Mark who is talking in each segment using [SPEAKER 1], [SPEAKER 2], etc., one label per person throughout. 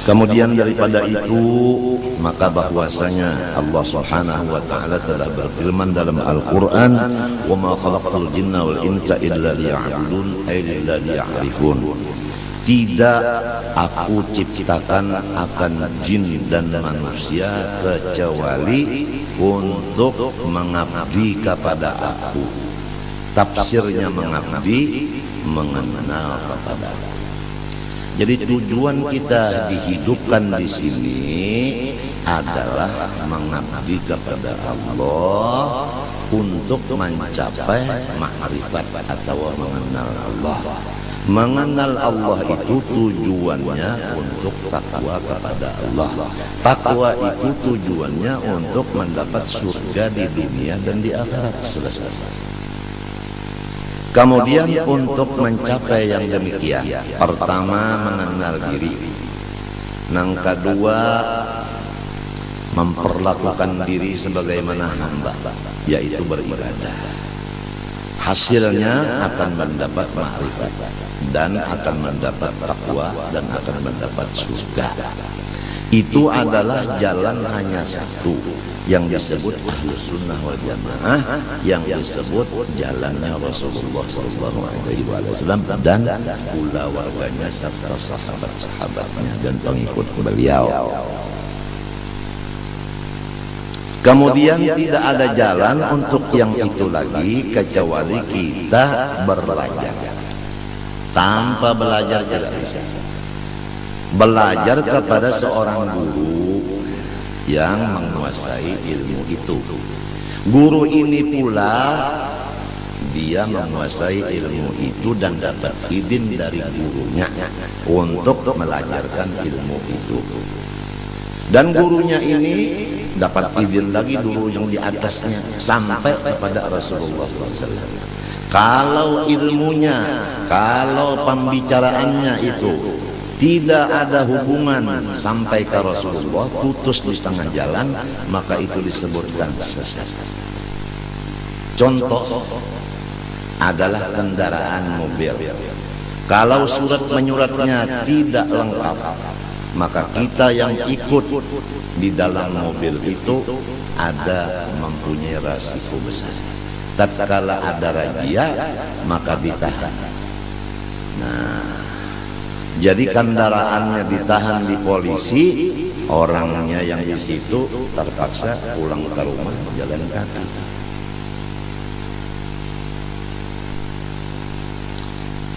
[SPEAKER 1] Kemudian daripada itu, maka bahwasanya Allah Subhanahu wa taala telah berfirman dalam Al-Qur'an, "Wa ma khalaqtul jinna wal insa illa liya'budun ay liya'rifun." Tidak aku ciptakan akan jin dan manusia kecuali untuk mengabdi kepada aku. Tafsirnya mengabdi, mengenal kepada aku. Jadi tujuan kita dihidupkan di sini adalah mengabdi kepada Allah untuk mencapai ma'rifat atau mengenal Allah. Mengenal Allah itu tujuannya untuk takwa kepada Allah. Takwa itu tujuannya untuk mendapat surga di dunia dan di akhirat. Selesai. Kemudian untuk mencapai yang demikian, pertama mengenal diri, yang kedua memperlakukan diri sebagaimana hamba, yaitu beribadah. Hasilnya akan mendapat ma'rifat dan akan mendapat takwa dan akan mendapat surga. Itu adalah jalan hanya satu yang disebut Ahlus Sunnah wal Jamaah, yang disebut jalannya Rasulullah SAW dan pula warganya serta sahabat-sahabatnya dan pengikut beliau. Kemudian tidak ada jalan untuk yang itu lagi kecuali kita belajar. Tanpa belajar tidak bisa. Belajar kepada seorang guru yang menguasai ilmu itu. Guru ini pula dia menguasai ilmu itu dan dapat izin dari gurunya untuk mengajarkan ilmu itu. Dan gurunya ini dapat izin lagi guru yang di atasnya sampai kepada Rasulullah SAW. Kalau ilmunya, kalau pembicaraannya itu tidak ada hubungan sampai ke Rasulullah, putus di tengah jalan, maka itu disebutkan sesat. Contoh adalah kendaraan mobil. Kalau surat menyuratnya tidak lengkap, maka kita yang ikut di dalam mobil itu ada mempunyai resiko besar. Tatkala ada razia, maka ditahan. Nah, jadi kendaraannya ditahan di polisi, orangnya yang di situ terpaksa pulang ke rumah berjalan kaki.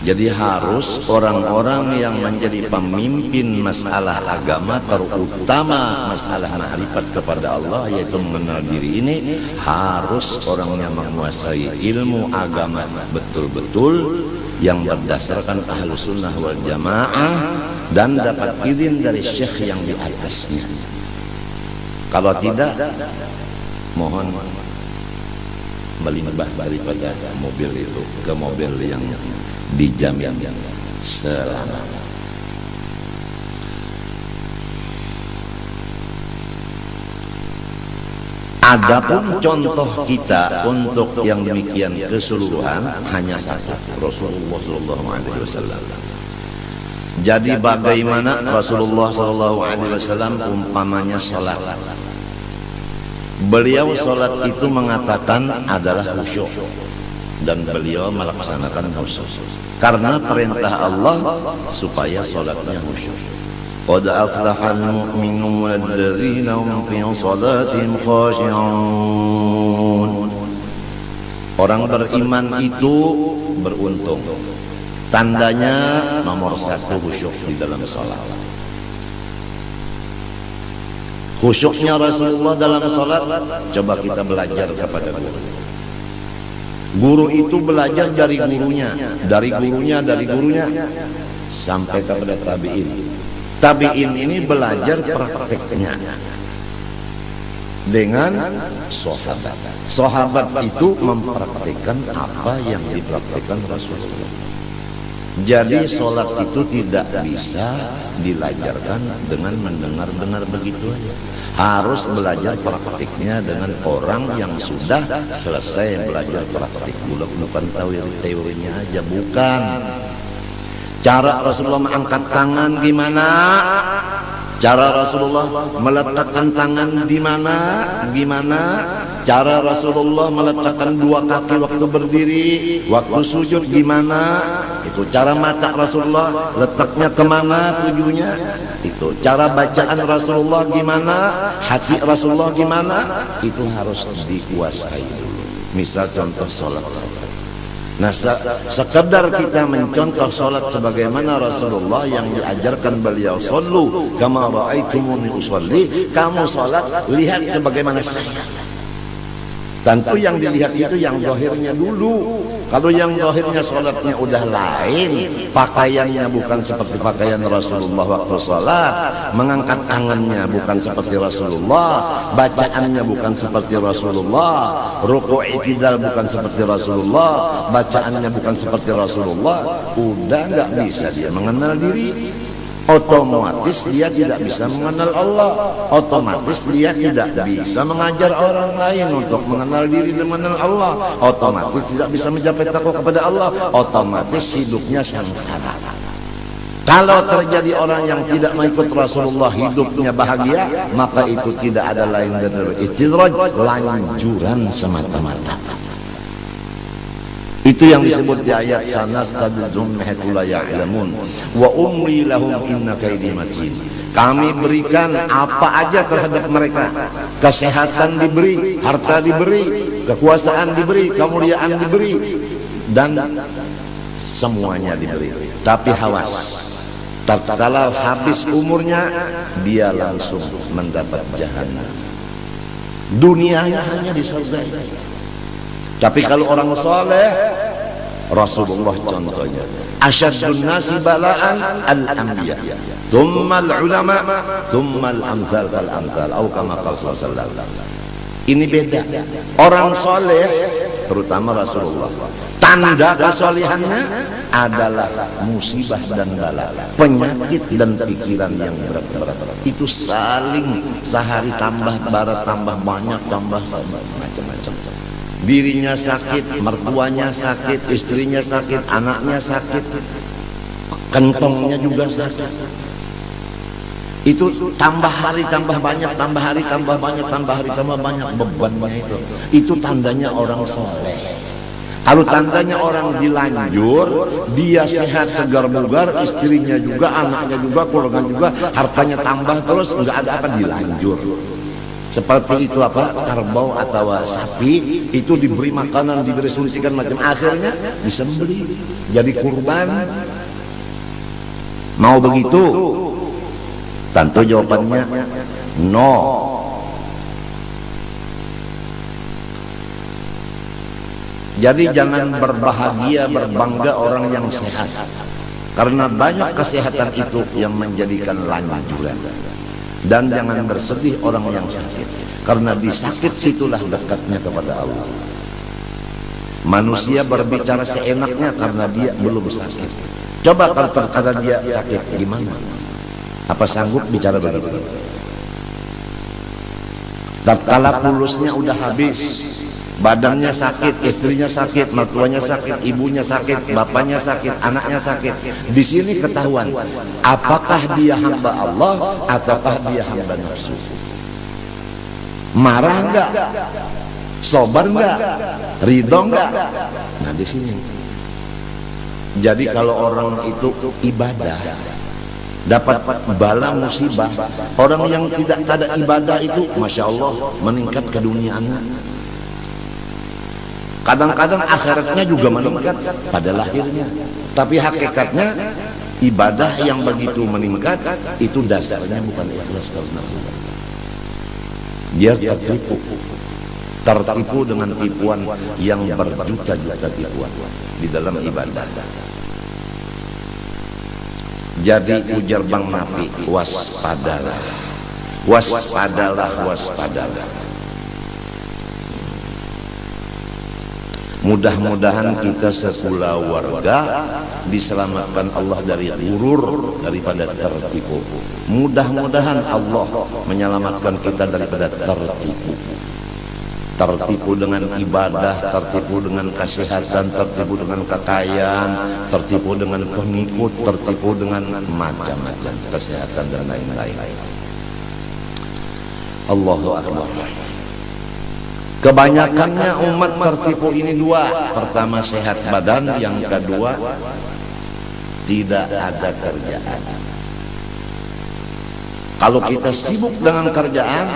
[SPEAKER 1] Jadi harus orang-orang yang menjadi pemimpin masalah agama, terutama masalah ma'rifat kepada Allah, yaitu mengenal diri ini, harus orang yang menguasai ilmu agama betul-betul, yang berdasarkan Ahlus Sunnah wal Jamaah dan dapat izin dari syekh yang di atasnya. Kalau tidak, mohon melimpah daripada mobil itu ke mobil yang dijamin selamat. Adapun contoh kita untuk yang demikian keseluruhan hanya satu, Rasulullah SAW. Jadi bagaimana Rasulullah SAW umpamanya sholat? Beliau sholat itu mengatakan adalah khusyuk, dan beliau melaksanakan khusyuk karena perintah Allah supaya sholatnya khusyuk. Qad aflahal mu'minun alladzina hum fi salatihim khashi'un. Orang beriman itu beruntung. Tandanya nomor satu khusyuk di dalam salat. Khusyuknya Rasulullah dalam salat, coba kita belajar kepada guru. Guru itu belajar dari gurunya, dari gurunya sampai kepada tabi'in. Tabi'in ini belajar prakteknya dengan sahabat. Sahabat itu mempraktikkan apa yang dipraktikkan Rasulullah. Jadi sholat itu tidak bisa dilajarkan dengan mendengar-dengar begitu aja. Harus belajar praktiknya dengan orang yang sudah selesai belajar praktik. Bukan teorinya aja, bukan. Cara Rasulullah mengangkat tangan gimana? Cara Rasulullah meletakkan tangan di mana? Gimana? Cara Rasulullah meletakkan dua kaki waktu berdiri, waktu sujud gimana? Itu cara mata Rasulullah, letaknya kemana tujuannya? Itu cara bacaan Rasulullah gimana? Hati Rasulullah gimana? Itu harus dikuasai dulu. Misal contoh sholat. Nah, sekedar kita mencontoh sholat sebagaimana Rasulullah yang diajarkan beliau, sallu kama ra'aitumuni usolli, kamu sholat lihat sebagaimana saya. Tentu yang dilihat itu yang zahirnya dulu. Kalau yang zahirnya sholatnya udah lain, pakaiannya bukan seperti pakaian Rasulullah waktu sholat, mengangkat tangannya bukan seperti Rasulullah, bacaannya bukan seperti Rasulullah, rukuk i'tidal bukan seperti Rasulullah, bacaannya bukan seperti Rasulullah, udah nggak bisa dia mengenal diri. Otomatis dia tidak bisa mengenal Allah, otomatis dia tidak bisa mengajar orang lain untuk mengenal diri dan mengenal Allah, otomatis tidak bisa mencapai takwa kepada Allah, otomatis hidupnya sengsara. Kalau terjadi orang yang tidak mengikut Rasulullah hidupnya bahagia, maka itu tidak ada lain dari istidraj, lanjuran semata-mata. Itu yang disebut di ayat sanastadzum haitsu la ya'lamun wa umli lahum inna kaidi matin. Kami berikan apa aja terhadap mereka. Kesehatan diberi, harta diberi, kekuasaan diberi, kemuliaan diberi, dan semuanya diberi. Tapi hawas, tatkala habis umurnya dia langsung mendapat jahanam. Dunianya hanya di surga. Tapi kalau orang soleh, Rasulullah contohnya, asyaddun nasi bala'an al-anbiya, thumma al-ulama, thumma al-amthal fal-amthal, atau kama qala sallallahu alaihi wasallam. Ini beda. Orang soleh, terutama Rasulullah, tanda kesolehannya adalah musibah dan bala, penyakit dan pikiran yang berat-berat. Itu saling sehari tambah barat, tambah banyak, tambah macam-macam. Dirinya sakit, mertuanya sakit, istrinya sakit, anaknya sakit, kentongnya juga sakit. Itu tambah hari tambah banyak, tambah hari tambah banyak, tambah hari tambah banyak bebannya itu. Itu tandanya orang soleh. Kalau tandanya orang dilanjur, dia sehat segar bugar, istrinya juga, anaknya juga, keluarga juga, hartanya tambah terus, nggak ada apa, dilanjur. Seperti itu apa, kerbau atau sapi itu diberi makanan, diberi suntikan macam, akhirnya disembelih jadi kurban. Mau begitu? Tentu jawabannya no. Jadi jangan berbahagia, berbangga orang yang sehat, karena banyak kesehatan itu yang menjadikan lanjuran. Dan jangan bersedih orang yang sakit, karena di sakit situlah dekatnya kepada Allah. Manusia berbicara seenaknya karena dia belum sakit. Coba kalau terkadang dia sakit, gimana? Apa sanggup bicara begitu? Tatkala pulusnya udah habis, badannya sakit, istrinya sakit, mertuanya sakit, ibunya sakit, bapaknya sakit, anaknya sakit. Di sini ketahuan apakah dia hamba Allah ataukah dia hamba nafsu. Marah enggak? Sabar enggak? Ridho enggak? Nah, di sini. Jadi kalau orang itu ibadah dapat bala musibah, orang yang tidak ada ibadah itu Masya Allah meningkat keduniaannya. Kadang-kadang akhiratnya juga meningkat pada lahirnya. Tapi hakikatnya ibadah yang begitu meningkat itu dasarnya bukan ikhlas karena Allah. Dia tertipu dengan tipuan yang berjuta-juta tipuan di dalam ibadah. Jadi ujar Bang Nafi, waspadalah, waspadalah, waspadalah. Mudah-mudahan kita sepulau warga diselamatkan Allah dari gurur, daripada tertipu. Mudah-mudahan Allah menyelamatkan kita daripada tertipu. tertipu dengan ibadah, tertipu dengan kesehatan, tertipu dengan kekayaan, tertipu dengan pengikut, tertipu dengan macam-macam kesehatan dan lain-lain. Allahu Akbar. Kebanyakannya umat tertipu ini dua. Pertama sehat badan, yang kedua tidak ada kerjaan. Kalau kita sibuk dengan kerjaan,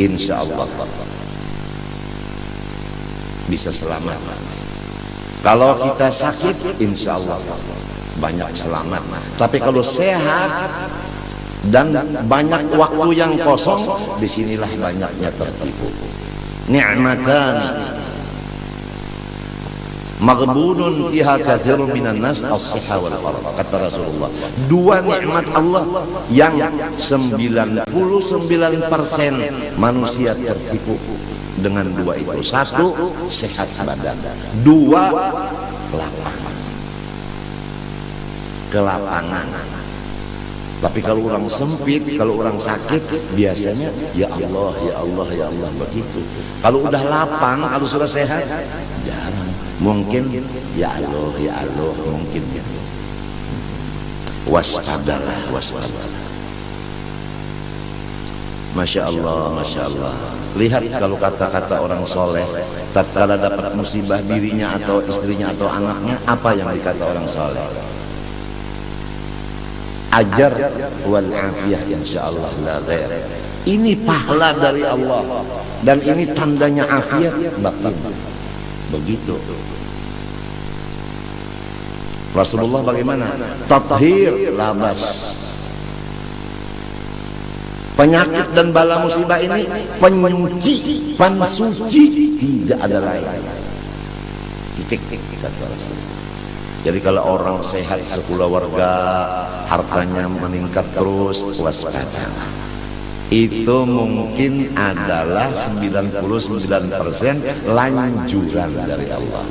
[SPEAKER 1] insya Allah bisa selamat. Kalau kita sakit, insya Allah banyak selamat. Tapi kalau sehat dan banyak waktu yang kosong, disinilah banyaknya tertipu. Ni'matan maghbunun fiha katsirun minan nas as-sihha wal faragh, kata Rasulullah. Dua nikmat Allah yang 99% manusia tertipu dengan dua itu. Satu, sehat badan. Dua, lapangan. Kelapangan. Tapi kalau orang sempit, kalau orang sakit, biasanya ya Allah, ya Allah, ya Allah begitu. Kalau udah lapang, kalau sudah sehat, jarang. Mungkin ya Allah, ya Allah, mungkin ya. Waspadalah, waspadalah. Masya Allah, Masya Allah. Lihat kalau kata-kata orang soleh, tatkala dapat musibah dirinya atau istrinya atau anaknya, apa yang dikata orang soleh? Ajar wal afiyah insyaallah la ghair. Ini pahala dari Allah dan ini tandanya afiat batin. Begitu. Rasulullah bagaimana? Tathhir labas. Penyakit dan bala musibah ini penyuci, pensuci, tidak ada lain. Titik kata Rasulullah. Jadi kalau orang sehat sekeluarga, hartanya meningkat terus, waspada. Itu mungkin adalah 99% lanjuran dari Allah.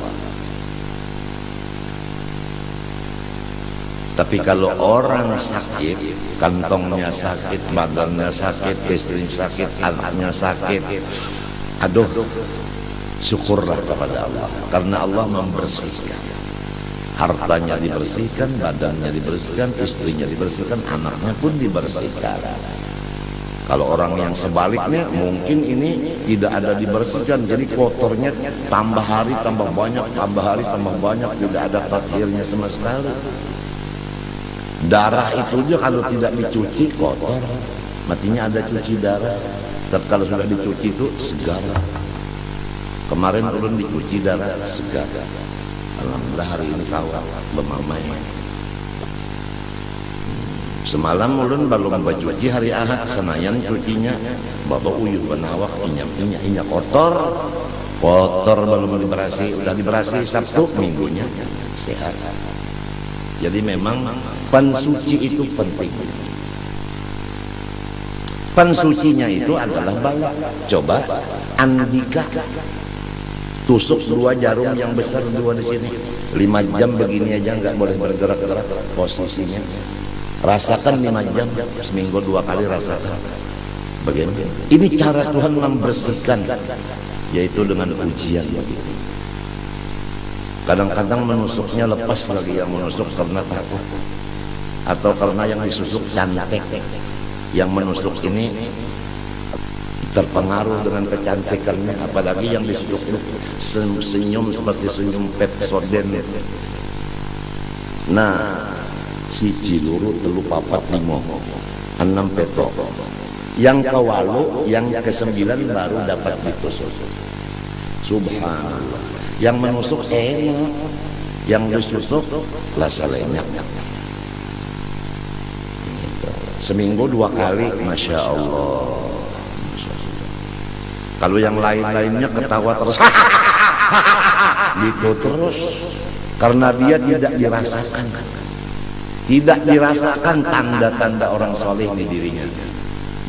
[SPEAKER 1] Tapi kalau orang sakit, kantongnya sakit, badannya sakit, istrinya sakit, anaknya sakit, aduh, syukurlah kepada Allah, karena Allah membersihkan. Hartanya dibersihkan, badannya dibersihkan, istrinya dibersihkan, anaknya pun dibersihkan. Kalau orang yang sebaliknya, mungkin ini tidak ada dibersihkan, jadi kotornya tambah hari tambah banyak, tambah hari tambah banyak, tidak ada tathhirnya sama sekali. Darah itu juga kalau tidak dicuci kotor, matinya ada cuci darah. Tapi kalau sudah dicuci itu segar. Kemarin ulun dicuci darah segar. Alhamdulillah hari ini kawal bemamai. Semalam ulun belum bercuci hari Ahad, senayan cucinya bawa uyuh benawak inya kotor belum diberasi, udah diberasi Sabtu minggunya sehat. Jadi memang pensuci itu penting. Pensucinya itu adalah bala. Coba Andika tusuk 2 jarum yang besar, 2 di sini, 5 jam begini aja nggak boleh bergerak-gerak posisinya. Rasakan 5 jam, seminggu 2 kali rasakan. Bagaimana? Ini cara Tuhan membersihkan, yaitu dengan ujian begitu. Kadang-kadang menusuknya lepas lagi yang menusuk karena takut, atau karena yang disusuk cantik. Yang menusuk ini terpengaruh dengan kecantikannya, apalagi yang disusuk itu senyum seperti senyum Pepsodent. Nah, si ciluru telu papat limo 6 peto. Yang kewalu, yang ke-9 baru dapat ditusuk. Subhanallah. Yang menusuk enak, yang disusuk lasa lenyap. Seminggu 2 kali, Masya Allah. Kalau yang lain-lainnya ketawa terus, gitu terus, karena dia tidak dirasakan tanda-tanda orang soleh di dirinya.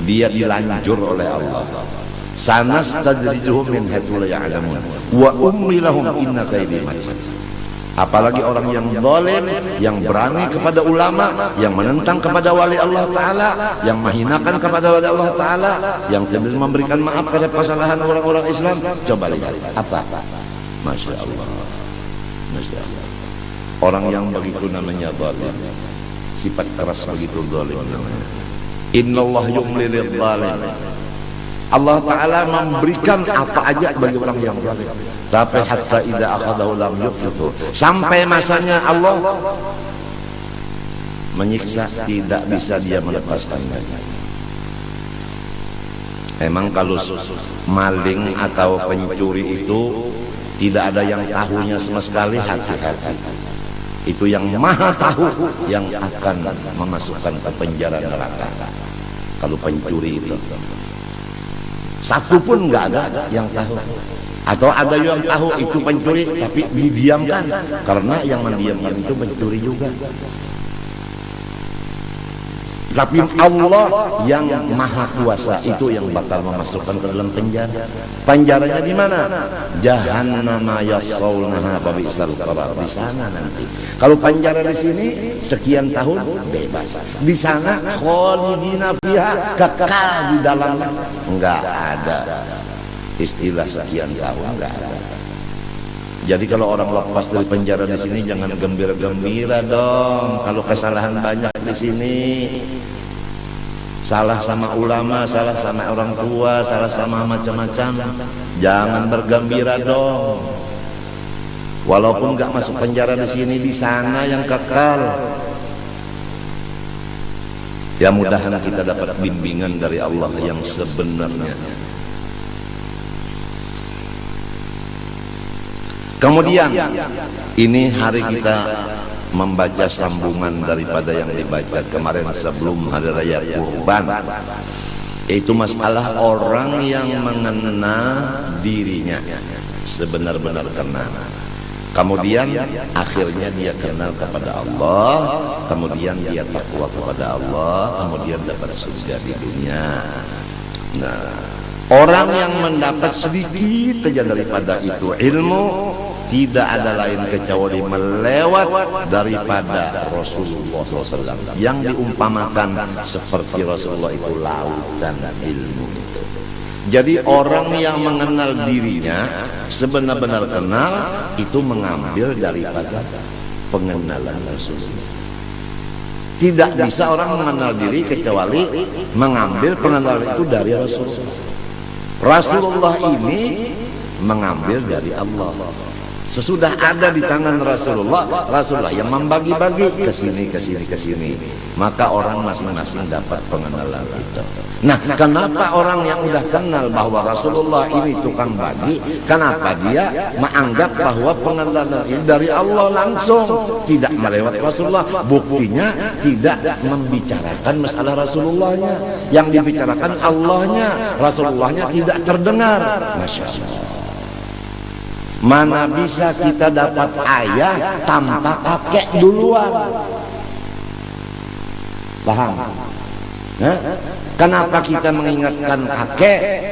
[SPEAKER 1] Dia dilanjur oleh Allah. Sanastadrijuhum min haitsu la ya'lamun wa umli lahum inna kaidi matin. Apalagi orang yang zalim, yang berani kepada ulama, yang menentang kepada wali Allah Ta'ala, yang menghinakan kepada wali Allah Ta'ala, yang tidak memberikan maaf pada kesalahan orang-orang Islam. Coba lihat apa? Masya Allah, Masya Allah. Orang yang begitu namanya zalim, sifat keras begitu zalim namanya. Innallah yumli lidh-dhalim. Allah Ta'ala memberikan apa aja bagi orang yang zalim, tapi hatta idza akhadahu lam yuflitu, sampai masanya Allah menyiksa, tidak bisa dia melepaskannya. Emang kalau maling atau pencuri itu tidak ada yang tahunya sama sekali, hati-hati. Itu yang maha tahu yang akan memasukkan ke penjara neraka. Kalau pencuri itu satu pun nggak ada yang tahu, atau ada yang tahu itu pencuri tapi didiamkan, karena yang mendiamkan itu pencuri juga. Tapi Allah yang maha kuasa itu yang bakal memasukkan ke dalam penjara. Penjaranya di mana? Jahannama yaslaunaha fabi'sal qarar. Di sana nanti. Kalau penjara di sini sekian tahun bebas. Di sana khalidina fiha, kekal di dalamnya. Enggak ada istilah sekian tahun, enggak ada. Jadi kalau orang lepas dari penjara di sini jangan gembira-gembira dong. Kalau kesalahan banyak di sini, salah sama ulama, salah sama orang tua, salah sama macam-macam, jangan bergembira dong. Walaupun nggak masuk penjara di sini, di sana yang kekal. Ya mudahan kita dapat bimbingan dari Allah yang sebenarnya. Kemudian ini hari kita membaca sambungan daripada yang dibaca kemarin sebelum hari raya Kurban, yaitu masalah orang yang mengenal dirinya sebenar-benar kenal, kemudian akhirnya dia kenal kepada Allah, kemudian dia takwa kepada Allah, kemudian dapat surga di dunia. Nah, orang yang mendapat sedikit saja daripada itu ilmu, tidak ada lain kecuali melewat daripada Rasulullah SAW yang diumpamakan seperti Rasulullah itu lautan ilmu itu. Jadi orang yang mengenal dirinya sebenar-benar kenal itu mengambil daripada pengenalan Rasulullah. Tidak bisa orang mengenal diri kecuali mengambil pengenalan itu dari Rasulullah. Rasulullah ini mengambil dari Allah. Sesudah ada di tangan Rasulullah, Rasulullah yang membagi-bagi ke sini, ke sini, ke sini. Maka orang masing-masing dapat pengenalan itu. Nah, kenapa orang yang udah kenal bahwa Rasulullah ini tukang bagi, kenapa dia menganggap bahwa pengenalan ini dari Allah langsung, tidak melewat Rasulullah? Buktinya tidak membicarakan masalah Rasulullahnya, yang dibicarakan Allahnya, Rasulullahnya tidak terdengar. Masya Allah. Mana bisa kita dapat ayah tanpa kakek duluan? Paham? Nah, kenapa kita mengingatkan kakek,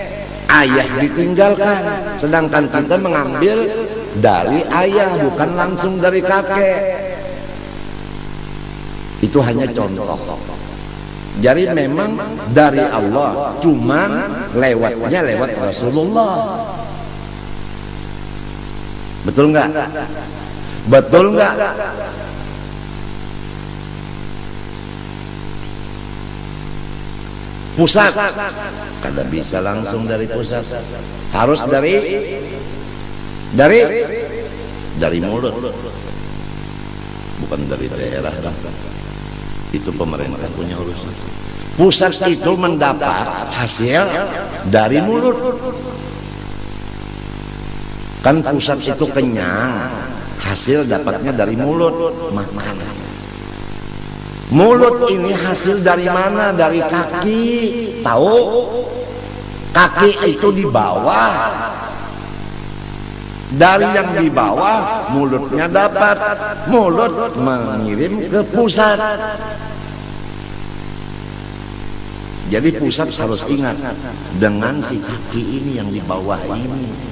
[SPEAKER 1] ayah ditinggalkan, sedangkan kita mengambil dari ayah bukan langsung dari kakek? Itu hanya contoh. Jadi memang dari Allah, cuman lewatnya lewat Rasulullah. Betul nggak? Betul nggak? Pusat kada bisa langsung dari pusat, harus dari mulut, bukan dari daerah. Itu pemerintah punya urusan. Pusat itu mendapat hasil dari mulut. Kan pusat itu kenyang, hasil dapatnya dari mulut, makan. Mulut ini hasil dari mana? Dari kaki. Tahu? Kaki itu di bawah. Dari yang di bawah, mulutnya dapat. Mulut mengirim ke pusat. Jadi pusat harus ingat dengan si kaki ini yang di bawah ini.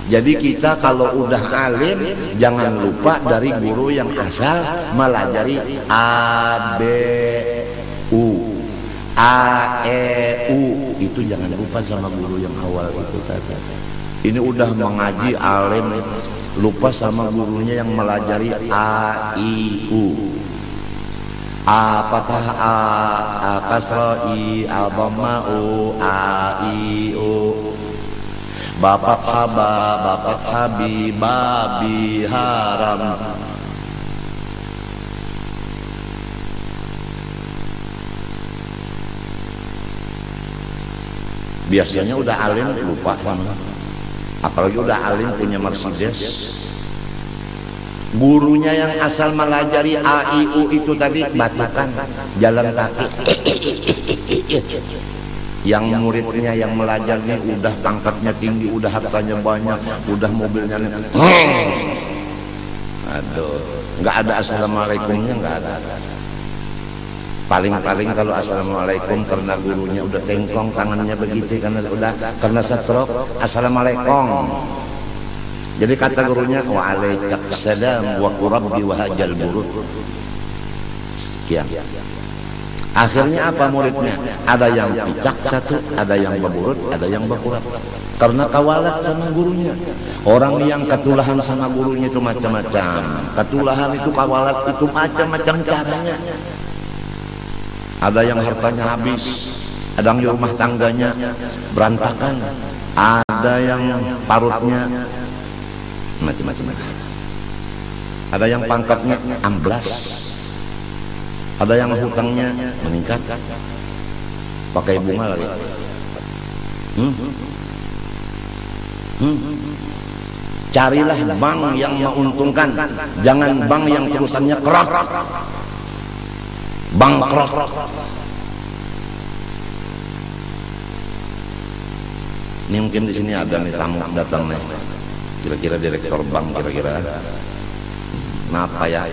[SPEAKER 1] Jadi kita kalau udah alim jangan lupa dari guru yang asal melajari A, B, U, A, E, U. Itu jangan lupa sama guru yang awal itu tadi. Ini udah mengaji alim lupa sama gurunya yang melajari A, I, U. A patah A kasra I, A dhamma U, A, I, U. Bapak haba, bapak habi, babi haram. Biasanya udah alim lupa kan. Apalagi udah alim punya Mercedes. Gurunya yang asal melajari A, I, U itu tadi batukan, jalan kaki. Yang muridnya yang belajarnya udah pangkatnya tinggi, udah hartanya banyak, udah mobilnya aduh, nggak ada assalamualaikumnya, nggak ada. Paling-paling kalau assalamualaikum karena gurunya udah tengkong tangannya begitu karena stroke, assalamualaikum. Jadi kata gurunya waalaikumsalam wa rabbi wa hajal burud. Sekian. Akhirnya apa muridnya? Ada yang picak satu, ada yang berburut, ada yang berkurang. Karena kawalat sama gurunya. Orang yang ketulahan sama gurunya itu macam-macam. Ketulahan itu kawalat itu macam-macam caranya. Ada yang hartanya habis, ada yang rumah tangganya berantakan, ada yang parutnya macam-macam. Ada yang pangkatnya amblas. Ada yang hutangnya meningkat, pakai bunga lagi. Carilah bank yang menguntungkan, jangan bank yang terusannya kerap, bangkrut. Ini mungkin di sini ada nih tamu datang nih, kira-kira direktur bank kira-kira. Kenapa ya?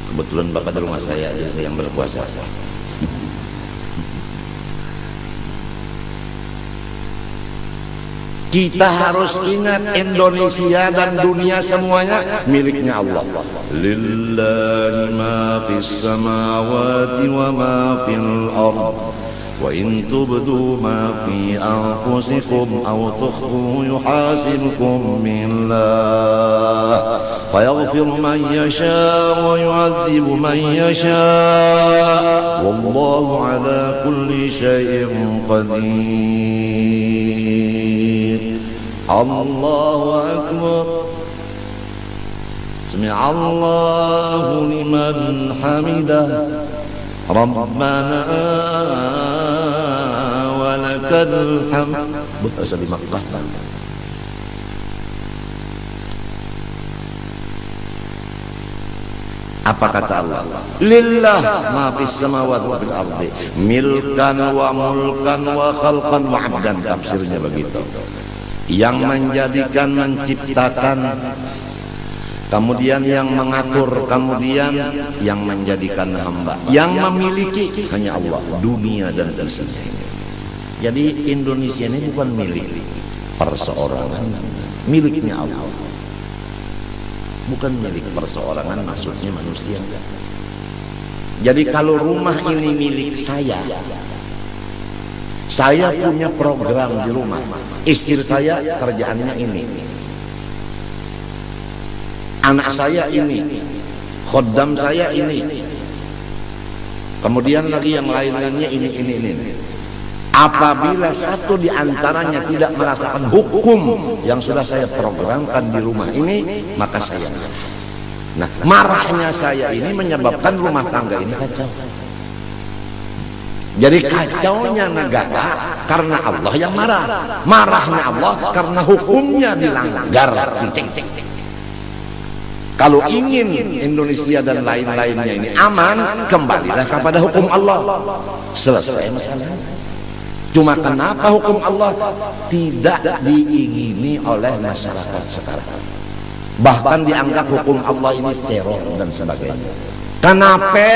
[SPEAKER 1] Kebetulan bapak di rumah saya, jadi saya yang berpuasa. Kita harus ingat Indonesia dan dunia semuanya miliknya Allah. Lillahi ma fis samawati wa ma fil ardh. Wa in tubdu ma fi anfusikum aw tukhfuhu yuhasibkum billah fayaghfiru man yasha wa yu'adzibu man yasha wallahu ala kulli syai'in qadir. Allahu akbar. Sami'allahu liman hamidah. Rabbana walakal hamd. Bahasa di Makkah. Apa kata Allah? Lillah ma fis samawati wa fil ardi milkan wa mulkan wa khalqan wa abdan. Tafsirnya begitu. Yang menjadikan, menciptakan, kemudian yang mengatur, kemudian yang menjadikan hamba, yang memiliki hanya Allah, dunia dan isinya. Jadi Indonesia ini bukan milik perseorangan, miliknya Allah. Bukan milik perseorangan, maksudnya manusia. Jadi kalau rumah ini milik saya punya program di rumah, istri saya kerjaannya ini, anak saya ini, khodam saya ini, kemudian lagi yang lain-lainnya ini. Apabila satu di antaranya tidak merasakan hukum yang sudah saya programkan di rumah ini, maka saya marah. Nah, marahnya saya ini menyebabkan rumah tangga ini kacau. Jadi kacaunya negara karena Allah yang marah, marahnya Allah karena hukumnya dilanggar. Kalau ingin Indonesia dan lain-lainnya ini aman, kembalilah kepada hukum Allah. Selesai masalahnya. Cuma kenapa hukum Allah tidak diingini oleh masyarakat sekarang? Bahkan dianggap hukum Allah ini teror dan sebagainya. Kenapa?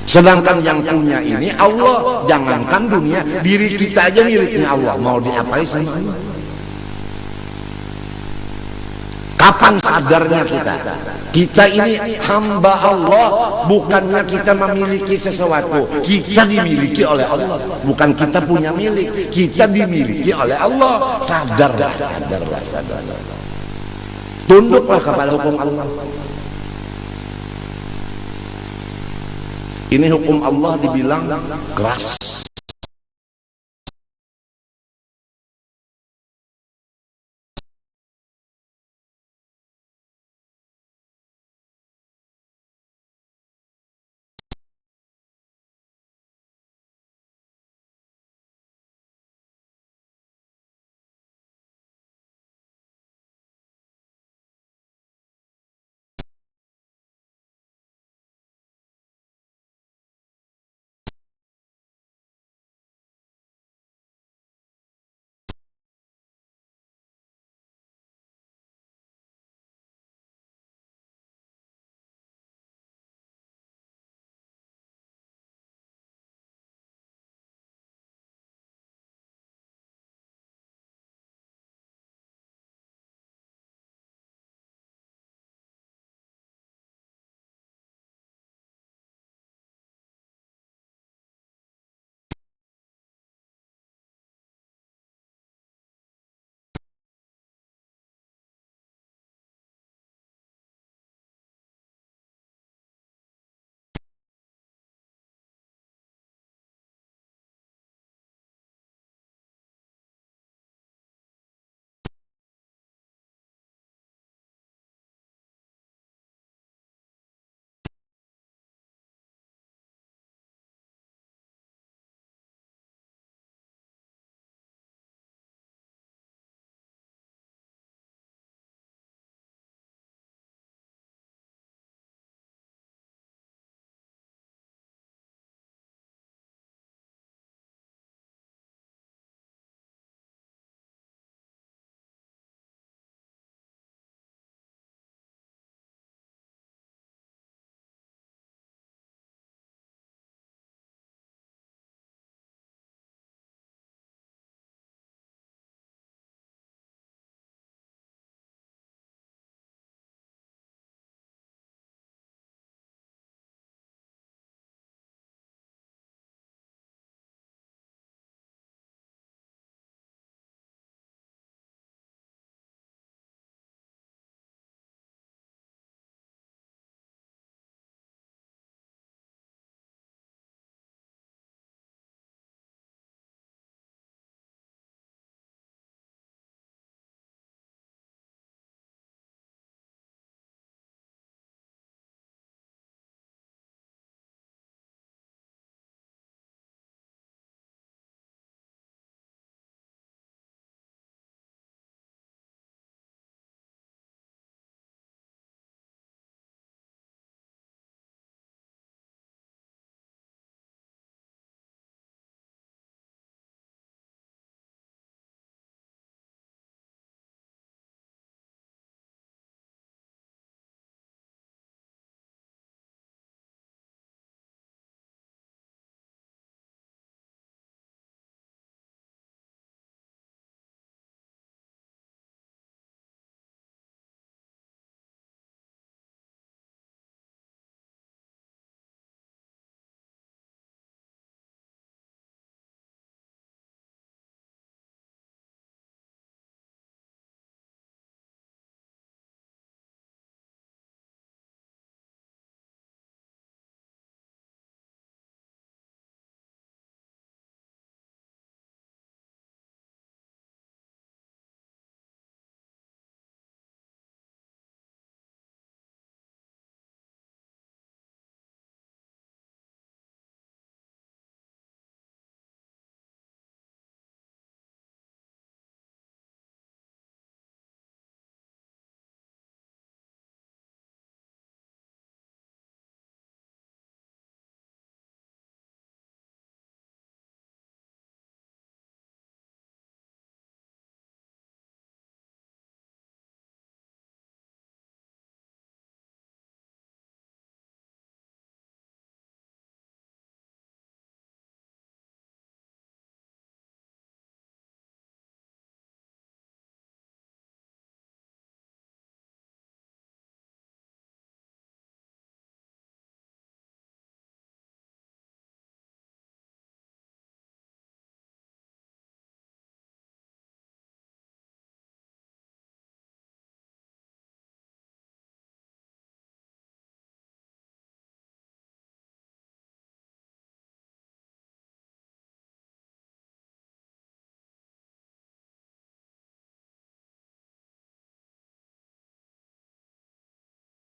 [SPEAKER 1] Sedangkan yang punya ini Allah. Jangankan dunia, diri kita aja miliknya Allah. Mau diapain sama Allah? Kapan sadarnya kita? Kita ini hamba Allah, bukannya kita memiliki sesuatu. Kita dimiliki oleh Allah, bukan kita punya milik. Kita dimiliki oleh Allah. Sadarlah, sadarlah, sadarlah. Tunduklah kepada hukum Allah. Ini hukum Allah dibilang keras.